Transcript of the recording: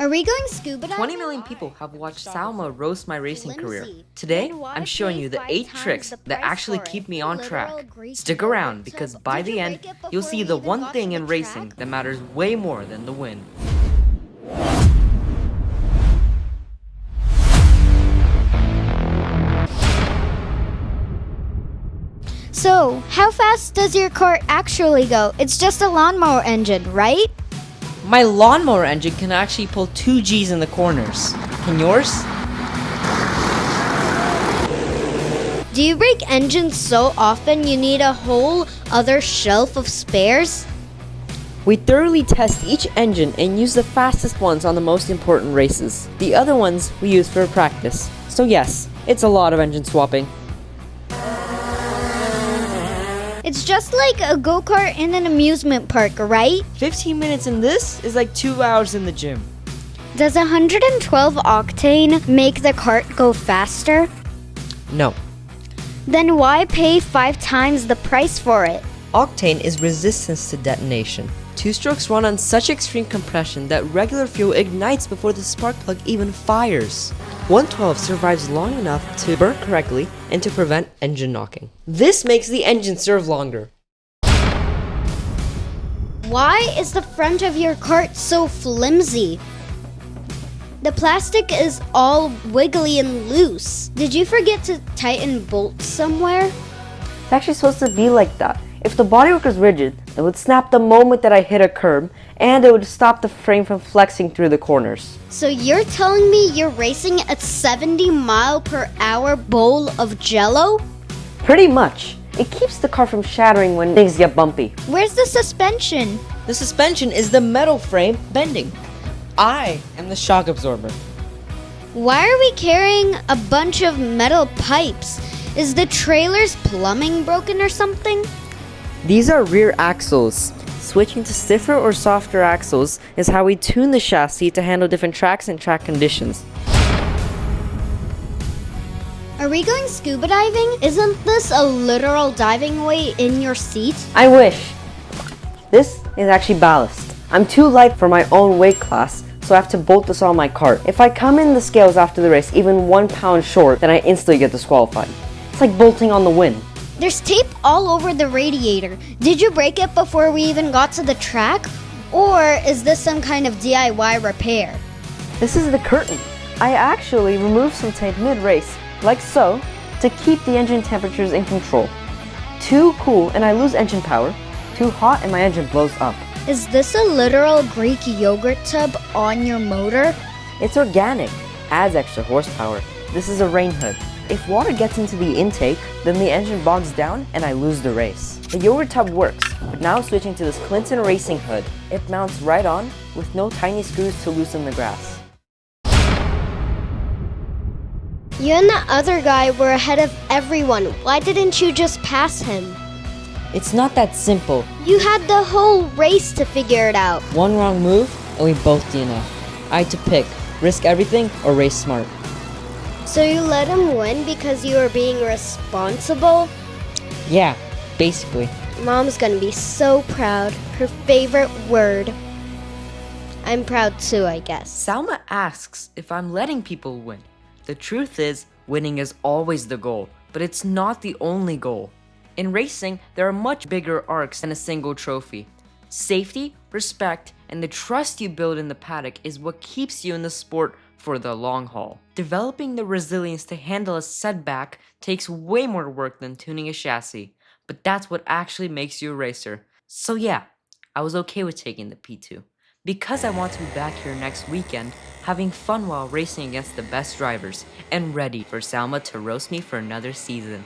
Are we going scuba diving? 20 million people have watched Salma roast my racing career. Today, I'm showing you the 8 tricks that actually keep me on track. Stick around because by the end, you'll see the one thing in racing that matters way more than the win. So, how fast does your kart actually go? It's just a lawnmower engine, right? My lawnmower engine can actually pull 2 Gs in the corners. Can yours? Do you break engines so often you need a whole other shelf of spares? We thoroughly test each engine and use the fastest ones on the most important races. The other ones we use for practice. So yes, it's a lot of engine swapping. It's just like a go-kart in an amusement park, right? 15 minutes in this is like 2 hours in the gym. Does 112 octane make the kart go faster? No. Then why pay 5 times the price for it? Octane is resistance to detonation. 2 strokes run on such extreme compression that regular fuel ignites before the spark plug even fires. 112 survives long enough to burn correctly and to prevent engine knocking. This makes the engine serve longer. Why is the front of your kart so flimsy? The plastic is all wiggly and loose. Did you forget to tighten bolts somewhere? It's actually supposed to be like that. If the bodywork was rigid, it would snap the moment that I hit a curb, and it would stop the frame from flexing through the corners. So you're telling me you're racing a 70-mile-per-hour bowl of jello? Pretty much. It keeps the car from shattering when things get bumpy. Where's the suspension? The suspension is the metal frame bending. I am the shock absorber. Why are we carrying a bunch of metal pipes? Is the trailer's plumbing broken or something? These are rear axles. Switching to stiffer or softer axles is how we tune the chassis to handle different tracks and track conditions. Are we going scuba diving? Isn't this a literal diving weight in your seat? I wish. This is actually ballast. I'm too light for my own weight class, so I have to bolt this on my cart. If I come in the scales after the race even 1 pound short, then I instantly get disqualified. It's like bolting on the win. There's tape all over the radiator. Did you break it before we even got to the track? Or is this some kind of DIY repair? This is the curtain. I actually removed some tape mid-race, like so, to keep the engine temperatures in control. Too cool and I lose engine power. Too hot and my engine blows up. Is this a literal Greek yogurt tub on your motor? It's organic, adds extra horsepower. This is a rain hood. If water gets into the intake, then the engine bogs down and I lose the race. The yogurt tub works, but now switching to this Clinton racing hood. It mounts right on with no tiny screws to loosen the grass. You and the other guy were ahead of everyone. Why didn't you just pass him? It's not that simple. You had the whole race to figure it out. One wrong move and we both DNF. I had to pick, risk everything or race smart. So you let him win because you were being responsible? Yeah, basically. Mom's gonna be so proud. Her favorite word. I'm proud too, I guess. Salma asks if I'm letting people win. The truth is, winning is always the goal, but it's not the only goal. In racing, there are much bigger arcs than a single trophy. Safety, respect, and the trust you build in the paddock is what keeps you in the sport for the long haul. Developing the resilience to handle a setback takes way more work than tuning a chassis, but that's what actually makes you a racer. So yeah, I was okay with taking the P2, because I want to be back here next weekend, having fun while racing against the best drivers, and ready for Salma to roast me for another season.